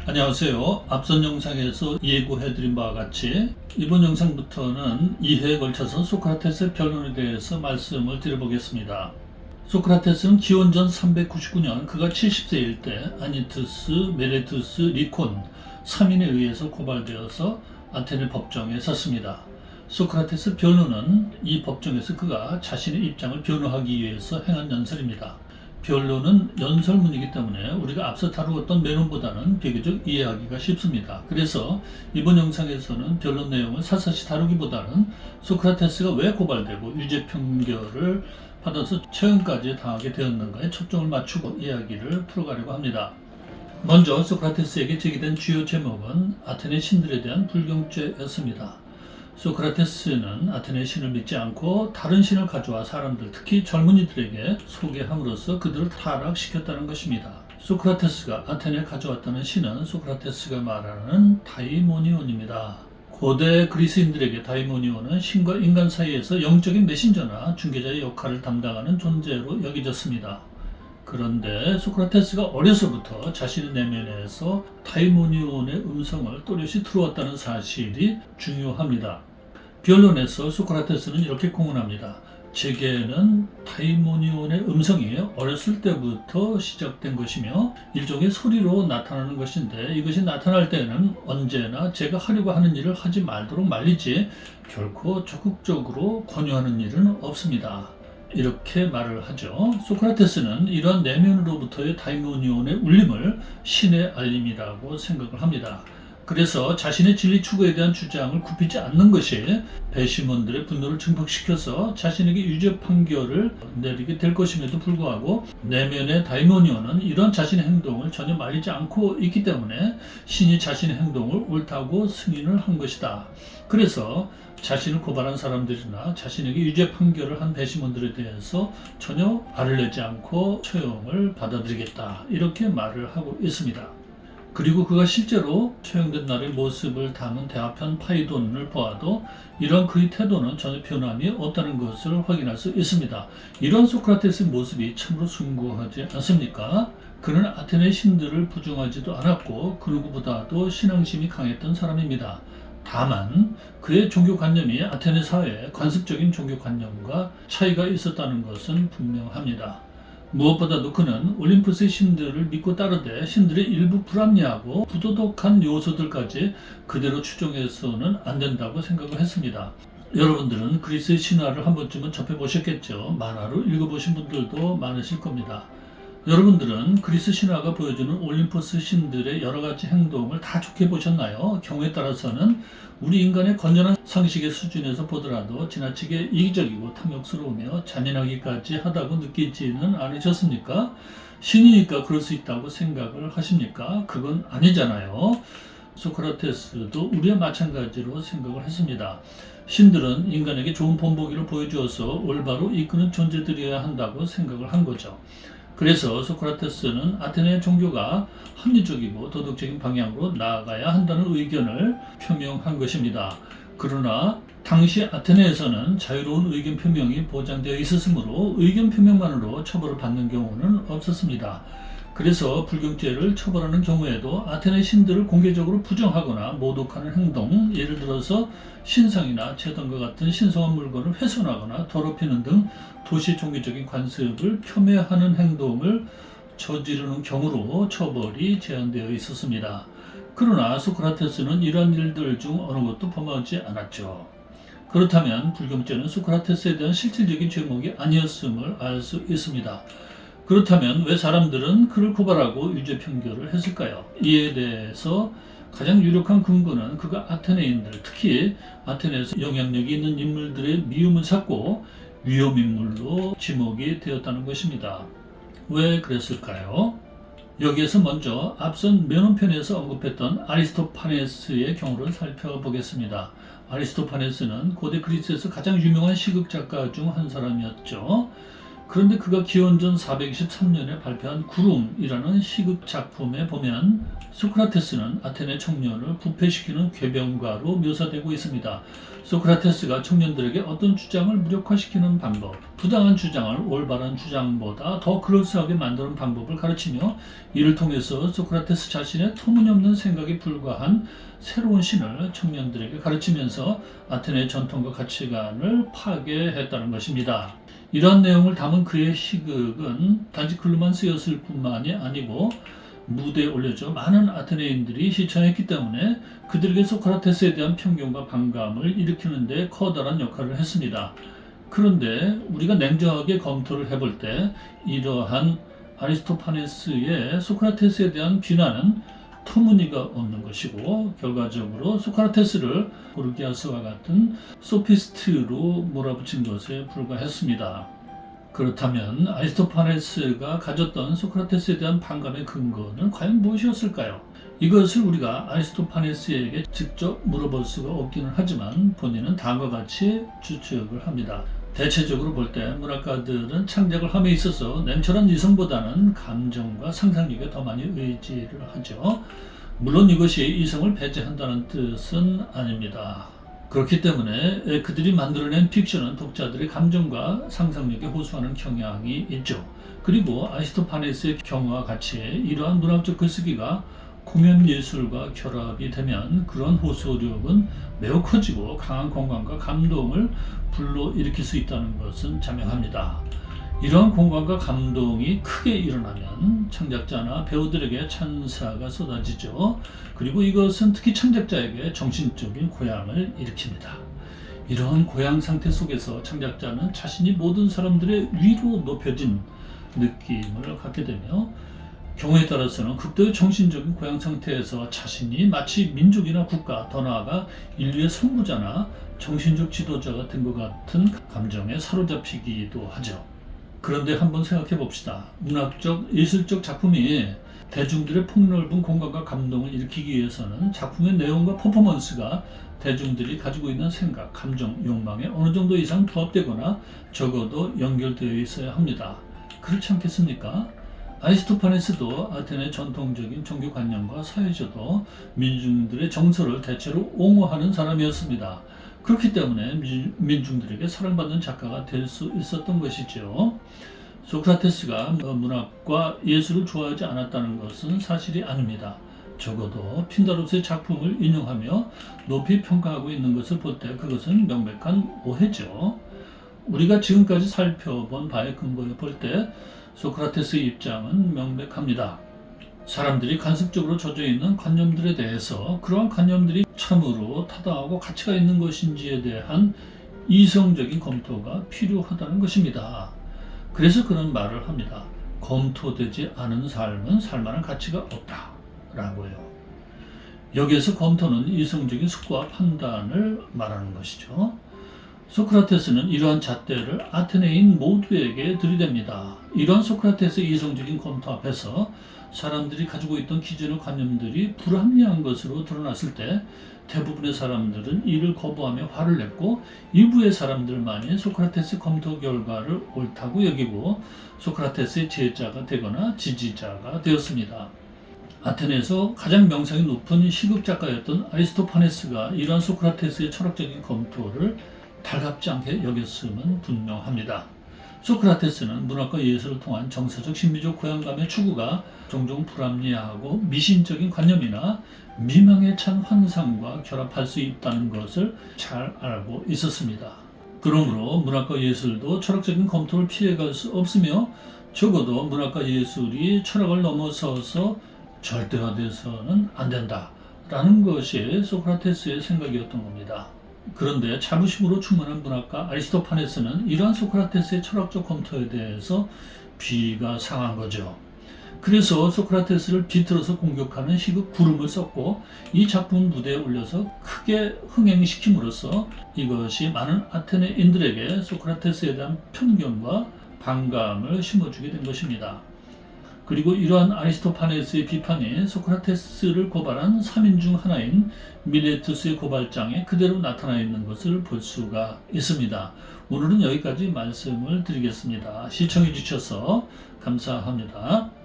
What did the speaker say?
안녕하세요. 앞선 영상에서 예고해드린 바와 같이 이번 영상부터는 2회에 걸쳐서 소크라테스의 변론에 대해서 말씀을 드려보겠습니다. 소크라테스는 기원전 399년 그가 70세일 때 아니투스, 메레투스, 리콘 3인에 의해서 고발되어서 아테네 법정에 섰습니다. 소크라테스 변론은 이 법정에서 그가 자신의 입장을 변호하기 위해서 행한 연설입니다. 변론은 연설문이기 때문에 우리가 앞서 다루었던 매론보다는 비교적 이해하기가 쉽습니다. 그래서 이번 영상에서는 변론 내용을 샅샅이 다루기보다는 소크라테스가 왜 고발되고 유죄 판결을 받아서 처형까지 당하게 되었는가에 초점을 맞추고 이야기를 풀어가려고 합니다. 먼저 소크라테스에게 제기된 주요 제목은 아테네 신들에 대한 불경죄였습니다. 소크라테스는 아테네 신을 믿지 않고 다른 신을 가져와 사람들, 특히 젊은이들에게 소개함으로써 그들을 타락시켰다는 것입니다. 소크라테스가 아테네에 가져왔다는 신은 소크라테스가 말하는 다이모니온입니다. 고대 그리스인들에게 다이모니온은 신과 인간 사이에서 영적인 메신저나 중개자의 역할을 담당하는 존재로 여겨졌습니다. 그런데 소크라테스가 어려서부터 자신의 내면에서 다이모니온의 음성을 또렷이 들어왔다는 사실이 중요합니다. 변론에서 소크라테스는 이렇게 공언합니다. 제게는 다이모니온의 음성이 어렸을 때부터 시작된 것이며 일종의 소리로 나타나는 것인데 이것이 나타날 때는 언제나 제가 하려고 하는 일을 하지 말도록 말리지 결코 적극적으로 권유하는 일은 없습니다. 이렇게 말을 하죠. 소크라테스는 이러한 내면으로부터의 다이모니온의 울림을 신의 알림이라고 생각을 합니다. 그래서 자신의 진리 추구에 대한 주장을 굽히지 않는 것이 배심원들의 분노를 증폭시켜서 자신에게 유죄 판결을 내리게 될 것임에도 불구하고 내면의 다이모니온은 이런 자신의 행동을 전혀 말리지 않고 있기 때문에 신이 자신의 행동을 옳다고 승인을 한 것이다. 그래서 자신을 고발한 사람들이나 자신에게 유죄 판결을 한 배심원들에 대해서 전혀 발을 내지 않고 처형을 받아들이겠다. 이렇게 말을 하고 있습니다. 그리고 그가 실제로 처형된 날의 모습을 담은 대화편 파이돈을 보아도 이런 그의 태도는 전혀 변함이 없다는 것을 확인할 수 있습니다. 이런 소크라테스의 모습이 참으로 숭고하지 않습니까? 그는 아테네 신들을 부정하지도 않았고 그 누구보다도 신앙심이 강했던 사람입니다. 다만 그의 종교관념이 아테네 사회의 관습적인 종교관념과 차이가 있었다는 것은 분명합니다. 무엇보다도 그는 올림푸스의 신들을 믿고 따르되 신들의 일부 불합리하고 부도덕한 요소들까지 그대로 추종해서는 안 된다고 생각을 했습니다. 여러분들은 그리스의 신화를 한 번쯤은 접해보셨겠죠. 만화로 읽어보신 분들도 많으실 겁니다. 여러분들은 그리스 신화가 보여주는 올림푸스 신들의 여러 가지 행동을 다 좋게 보셨나요? 경우에 따라서는 우리 인간의 건전한 상식의 수준에서 보더라도 지나치게 이기적이고 탐욕스러우며 잔인하기까지 하다고 느끼지는 않으셨습니까? 신이니까 그럴 수 있다고 생각을 하십니까? 그건 아니잖아요. 소크라테스도 우리와 마찬가지로 생각을 했습니다. 신들은 인간에게 좋은 본보기를 보여주어서 올바로 이끄는 존재들이어야 한다고 생각을 한 거죠. 그래서 소크라테스는 아테네 종교가 합리적이고 도덕적인 방향으로 나아가야 한다는 의견을 표명한 것입니다. 그러나 당시 아테네에서는 자유로운 의견 표명이 보장되어 있었으므로 의견 표명만으로 처벌을 받는 경우는 없었습니다. 그래서 불경죄를 처벌하는 경우에도 아테네 신들을 공개적으로 부정하거나 모독하는 행동, 예를 들어서 신상이나 제단과 같은 신성한 물건을 훼손하거나 더럽히는 등 도시 종교적인 관습을 폄훼하는 행동을 저지르는 경우로 처벌이 제한되어 있었습니다. 그러나 소크라테스는 이러한 일들 중 어느 것도 범하지 않았죠. 그렇다면 불경죄는 소크라테스에 대한 실질적인 죄목이 아니었음을 알 수 있습니다. 그렇다면 왜 사람들은 그를 고발하고 유죄 판결을 했을까요? 이에 대해서 가장 유력한 근거는 그가 아테네인들, 특히 아테네에서 영향력이 있는 인물들의 미움을 샀고 위험인물로 지목이 되었다는 것입니다. 왜 그랬을까요? 여기에서 먼저 앞선 면언편에서 언급했던 아리스토파네스의 경우를 살펴보겠습니다. 아리스토파네스는 고대 그리스에서 가장 유명한 시극 작가 중 한 사람이었죠. 그런데 그가 기원전 423년에 발표한 구름이라는 시극 작품에 보면 소크라테스는 아테네 청년을 부패시키는 궤변가로 묘사되고 있습니다. 소크라테스가 청년들에게 어떤 주장을 무력화시키는 방법, 부당한 주장을 올바른 주장보다 더 그럴싸하게 만드는 방법을 가르치며 이를 통해서 소크라테스 자신의 터무니없는 생각에 불과한 새로운 신을 청년들에게 가르치면서 아테네 전통과 가치관을 파괴했다는 것입니다. 이러한 내용을 담은 그의 시극은 단지 글로만 쓰였을 뿐만이 아니고 무대에 올려져 많은 아테네인들이 시청했기 때문에 그들에게 소크라테스에 대한 편견과 반감을 일으키는 데 커다란 역할을 했습니다. 그런데 우리가 냉정하게 검토를 해볼 때 이러한 아리스토파네스의 소크라테스에 대한 비난은 터무니가 없는 것이고 결과적으로 소크라테스를 고르기아스와 같은 소피스트로 몰아붙인 것에 불과했습니다. 그렇다면 아리스토파네스가 가졌던 소크라테스에 대한 반감의 근거는 과연 무엇이었을까요? 이것을 우리가 아리스토파네스에게 직접 물어볼 수가 없기는 하지만 본인은 다음과 같이 추측을 합니다. 대체적으로 볼 때 문학가들은 창작을 함에 있어서 냉철한 이성보다는 감정과 상상력에 더 많이 의지를 하죠. 물론 이것이 이성을 배제한다는 뜻은 아닙니다. 그렇기 때문에 그들이 만들어낸 픽션은 독자들의 감정과 상상력에 호소하는 경향이 있죠. 그리고 아리스토파네스의 경우와 같이 이러한 문학적 글쓰기가 공연 예술과 결합이 되면 그런 호소력은 매우 커지고 강한 공감과 감동을 불러일으킬 수 있다는 것은 자명합니다. 이러한 공감과 감동이 크게 일어나면 창작자나 배우들에게 찬사가 쏟아지죠. 그리고 이것은 특히 창작자에게 정신적인 고향을 일으킵니다. 이러한 고향 상태 속에서 창작자는 자신이 모든 사람들의 위로 높여진 느낌을 갖게 되며 경우에 따라서는 극도의 정신적인 고향 상태에서 자신이 마치 민족이나 국가, 더 나아가 인류의 선구자나 정신적 지도자가 된 것 같은 감정에 사로잡히기도 하죠. 그런데 한번 생각해 봅시다. 문학적, 예술적 작품이 대중들의 폭넓은 공감과 감동을 일으키기 위해서는 작품의 내용과 퍼포먼스가 대중들이 가지고 있는 생각, 감정, 욕망에 어느 정도 이상 부합되거나 적어도 연결되어 있어야 합니다. 그렇지 않겠습니까? 아리스토파네스도 아테네 전통적인 종교관념과 사회제도, 민중들의 정서를 대체로 옹호하는 사람이었습니다. 그렇기 때문에 민중들에게 사랑받는 작가가 될 수 있었던 것이죠. 소크라테스가 문학과 예술을 좋아하지 않았다는 것은 사실이 아닙니다. 적어도 핀다로스의 작품을 인용하며 높이 평가하고 있는 것을 볼 때 그것은 명백한 오해죠. 우리가 지금까지 살펴본 바에 근거해 볼 때 소크라테스의 입장은 명백합니다. 사람들이 간섭적으로 젖어 있는 관념들에 대해서 그러한 관념들이 참으로 타당하고 가치가 있는 것인지에 대한 이성적인 검토가 필요하다는 것입니다. 그래서 그런 말을 합니다. 검토되지 않은 삶은 살만한 가치가 없다라고요. 여기에서 검토는 이성적인 숙고와 판단을 말하는 것이죠. 소크라테스는 이러한 잣대를 아테네인 모두에게 들이댑니다. 이러한 소크라테스의 이성적인 검토 앞에서 사람들이 가지고 있던 기존의 관념들이 불합리한 것으로 드러났을 때 대부분의 사람들은 이를 거부하며 화를 냈고 일부의 사람들만이 소크라테스 검토 결과를 옳다고 여기고 소크라테스의 제자가 되거나 지지자가 되었습니다. 아테네에서 가장 명성이 높은 시극 작가였던 아리스토파네스가 이러한 소크라테스의 철학적인 검토를 달갑지 않게 여겼음은 분명합니다. 소크라테스는 문학과 예술을 통한 정서적 심리적 고향감의 추구가 종종 불합리하고 미신적인 관념이나 미망에 찬 환상과 결합할 수 있다는 것을 잘 알고 있었습니다. 그러므로 문학과 예술도 철학적인 검토를 피해갈 수 없으며 적어도 문학과 예술이 철학을 넘어서서 절대화돼서는 안 된다라는 것이 소크라테스의 생각이었던 겁니다. 그런데 자부심으로 충만한 문학가 아리스토파네스는 이러한 소크라테스의 철학적 검토에 대해서 비가 상한 거죠. 그래서 소크라테스를 비틀어서 공격하는 시극 구름을 썼고 이 작품 무대에 올려서 크게 흥행시킴으로써 이것이 많은 아테네인들에게 소크라테스에 대한 편견과 반감을 심어주게 된 것입니다. 그리고 이러한 아리스토파네스의 비판이 소크라테스를 고발한 3인 중 하나인 밀레투스의 고발장에 그대로 나타나 있는 것을 볼 수가 있습니다. 오늘은 여기까지 말씀을 드리겠습니다. 시청해 주셔서 감사합니다.